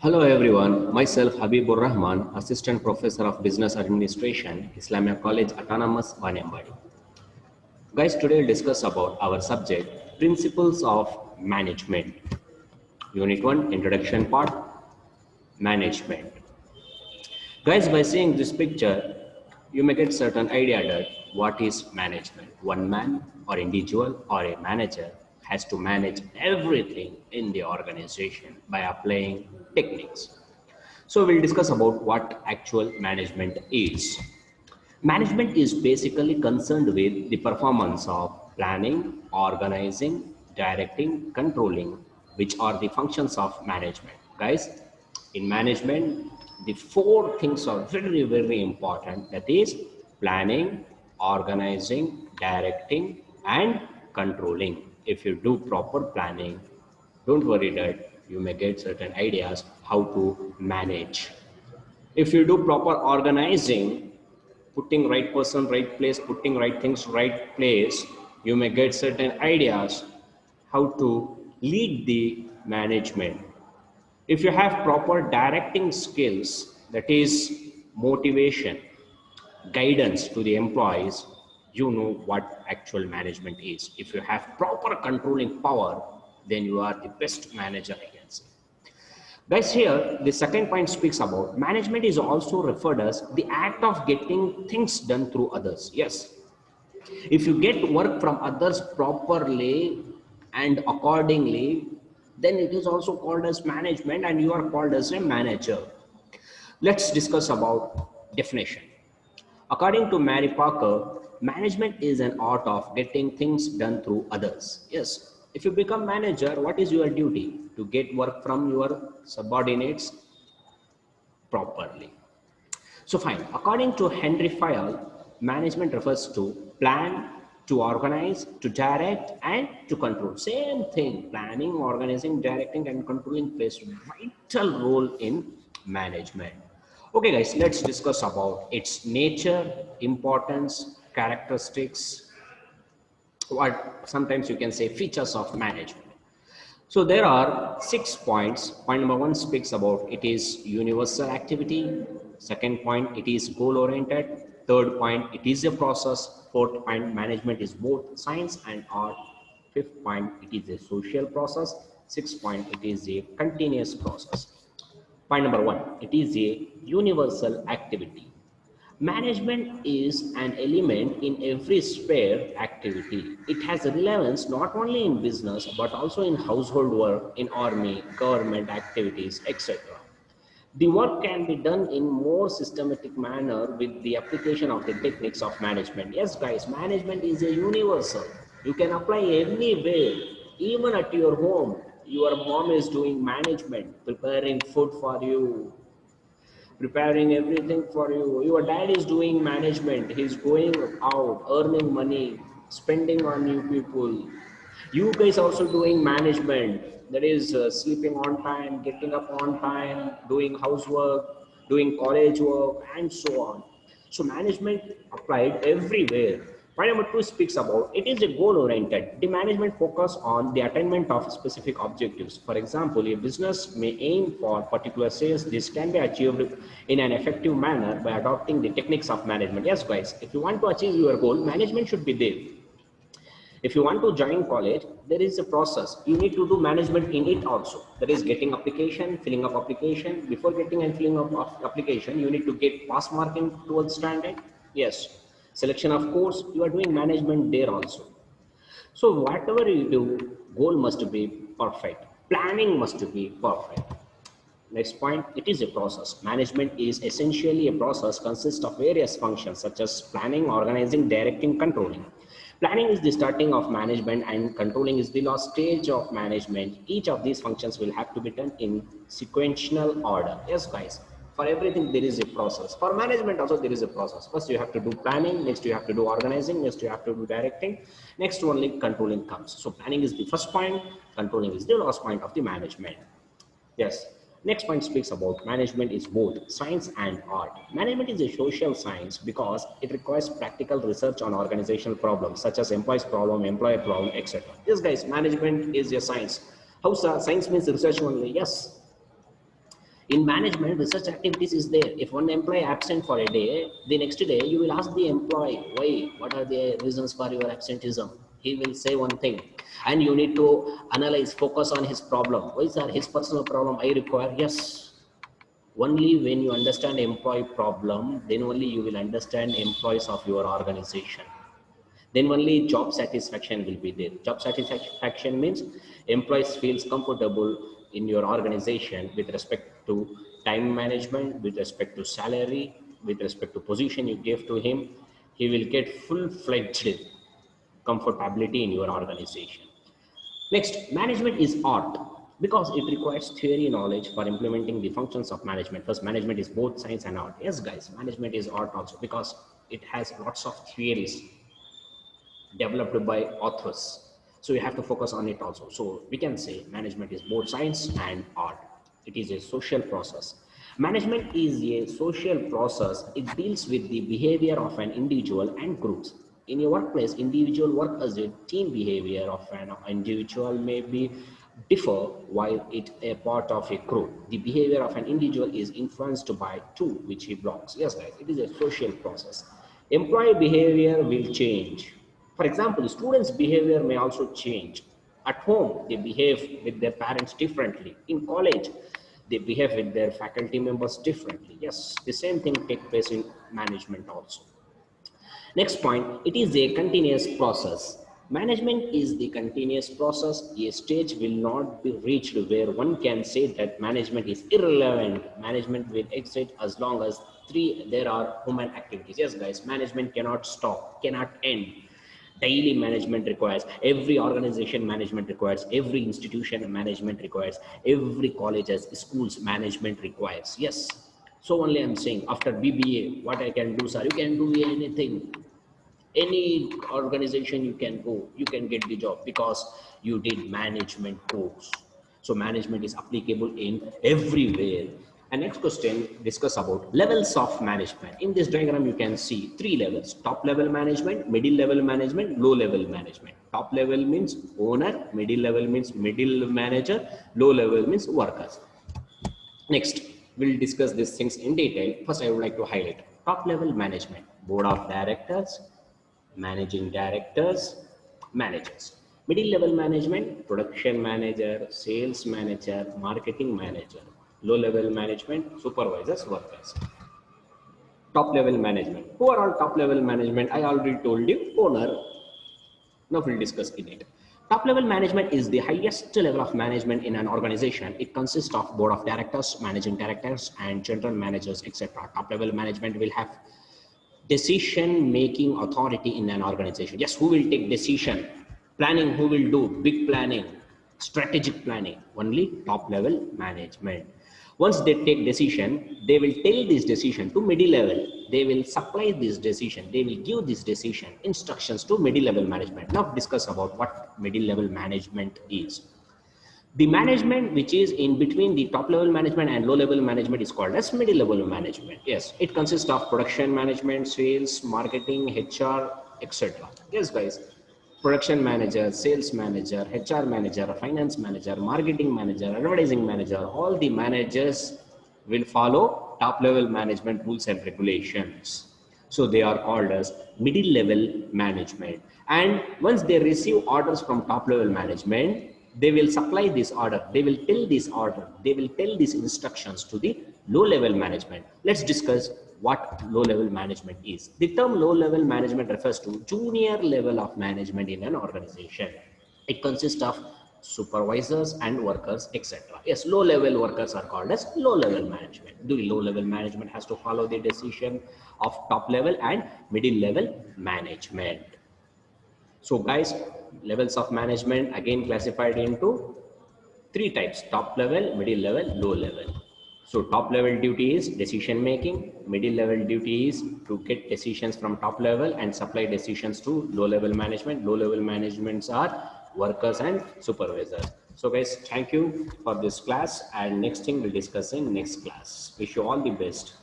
Hello everyone, myself Habibur Rahman, Assistant Professor of Business Administration, Islamia College Autonomous, Vanembadi. Guys, today we'll discuss about our subject, Principles of Management. Unit 1, Introduction Part, Management. Guys, by seeing this picture, you may get certain idea that what is management. One man or individual or a manager has to manage everything in the organization by applying techniques. So we'll discuss about what actual management is. Management is basically concerned with the performance of planning, organizing, directing, controlling, which are the functions of management. Guys, in management, the four things are very, very important. That is planning, organizing, directing, and controlling. If you do proper planning, don't worry that you may get certain ideas how to manage. If you do proper organizing, putting right person, right place, putting right things, right place, you may get certain ideas how to lead the management. If you have proper directing skills, that is motivation, guidance to the employees, you know what actual management is. If you have proper controlling power, then you are the best manager, I can say. Guys, here the second point speaks about management is also referred as the act of getting things done through others. Yes, if you get work from others properly and accordingly, then it is also called as management and you are called as a manager. Let's discuss about definition. According to Mary Parker, management is an art of getting things done through others. Yes, if you become manager, what is your duty? To get work from your subordinates properly. So fine, according to Henry Fayol, management refers to plan, to organize, to direct, and to control. Same thing, planning, organizing, directing, and controlling plays vital role in management. Okay guys, let's discuss about its nature, importance, characteristics, what sometimes you can say features of management. So there are 6 points. Point number 1 speaks about it is universal activity. Second point, it is goal oriented. Third point, it is a process. Fourth point, management is both science and art. Fifth point, it is a social process. Sixth point, it is a continuous process. Point number 1, it is a universal activity. Management is an element in every sphere activity. It has relevance not only in business but also in household work, in army, government activities, etc. The work can be done in more systematic manner with the application of the techniques of management. Yes guys, management is a universal. You can apply anywhere, even at your home. Your mom is doing management, preparing food for you, preparing everything for you. Your dad is doing management. He's going out, earning money, spending on new people. You guys also doing management. That is sleeping on time, getting up on time, doing housework, doing college work, and so on. So management applied everywhere. Point number 2 speaks about it is a goal oriented. The management focus on the attainment of specific objectives. For example, a business may aim for particular sales. This can be achieved in an effective manner by adopting the techniques of management. Yes, guys, if you want to achieve your goal, management should be there. If you want to join college, there is a process. You need to do management in it also. That is getting application, filling up application. Before getting and filling up application, you need to get pass marking towards standard. Yes. Selection of course, you are doing management there also. So whatever you do, goal must be perfect. Planning must be perfect. Next point, it is a process. Management is essentially a process consists of various functions such as planning, organizing, directing, controlling. Planning is the starting of management and controlling is the last stage of management. Each of these functions will have to be done in sequential order. Yes, guys. For everything, there is a process. For management also, there is a process. First, you have to do planning. Next, you have to do organizing. Next, you have to do directing. Next, only controlling comes. So, planning is the first point. Controlling is the last point of the management. Yes. Next point speaks about management is both science and art. Management is a social science because it requires practical research on organizational problems such as employees problem, employer problem, etc. Yes, guys, management is a science. How science means research only? Yes. In management, research activities is there. If one employee absent for a day, the next day you will ask the employee, why, what are the reasons for your absenteeism? He will say one thing, and you need to analyze, focus on his problem. Why is that his personal problem I require? Yes, only when you understand employee problem, then only you will understand employees of your organization. Then only job satisfaction will be there. Job satisfaction means employees feels comfortable in your organization with respect to time management, with respect to salary, with respect to position you give to him. He will get full-fledged comfortability in your organization. Next, management is art because it requires theory knowledge for implementing the functions of management. First, management is both science and art. Yes, guys, management is art also because it has lots of theories developed by authors. So you have to focus on it also. So we can say management is both science and art. It is a social process. Management is a social process. It deals with the behavior of an individual and groups. In your workplace, individual work as a team behavior of an individual may be differ while it a part of a group. The behavior of an individual is influenced by two which he belongs. Yes, guys, it is a social process. Employee behavior will change. For example, students' behavior may also change. At home, they behave with their parents differently. In college, they behave with their faculty members differently. Yes, the same thing takes place in management also. Next point, it is a continuous process. Management is the continuous process. A stage will not be reached where one can say that management is irrelevant. Management will exist as long as there are human activities. Yes, guys, management cannot stop, cannot end. Daily management requires, every organization management requires, every institution management requires, every colleges, schools management requires. Yes. So only I'm saying after BBA, what I can do, sir, you can do anything. Any organization you can go, you can get the job because you did management course. So management is applicable in everywhere. And next question, discuss about levels of management. In this diagram, you can see three levels: top level management, middle level management, low level management. Top level means owner, middle level means middle manager, low level means workers. Next, we'll discuss these things in detail. First, I would like to highlight top level management: board of directors, managing directors, managers. Middle level management: production manager, sales manager, marketing manager. Low level management: supervisors, workers. Top level management. Who are all top level management? I already told you, owner. Now we'll discuss in it. Top level management is the highest level of management in an organization. It consists of board of directors, managing directors, and general managers, etc. Top level management will have decision making authority in an organization. Yes, who will take decision? Planning, who will do big planning, strategic planning? Only top level management. Once they take decision, they will tell this decision to middle level. They will supply this decision. They will give this decision instructions to middle level management. Now discuss about what middle level management is. The management which is in between the top level management and low level management is called as middle level management. Yes, it consists of production management, sales, marketing, HR, etc. Yes, guys, production manager, sales manager, HR manager, finance manager, marketing manager, advertising manager, all the managers will follow top level management rules and regulations. So they are called as middle level management. And once they receive orders from top level management, they will supply this order. They will tell this order. They will tell these instructions to the low level management. Let's discuss what low level management is. The term low level management refers to junior level of management in an organization. It consists of supervisors and workers, etc. Yes, low level workers are called as low level management. The low level management has to follow the decision of top level and middle level management. So guys, levels of management again classified into three types: top level, middle level, low level. So top level duty is decision making, middle level duty is to get decisions from top level and supply decisions to low level management. Low level managements are workers and supervisors. So guys, thank you for this class, and next thing we'll discuss in next class. Wish you all the best.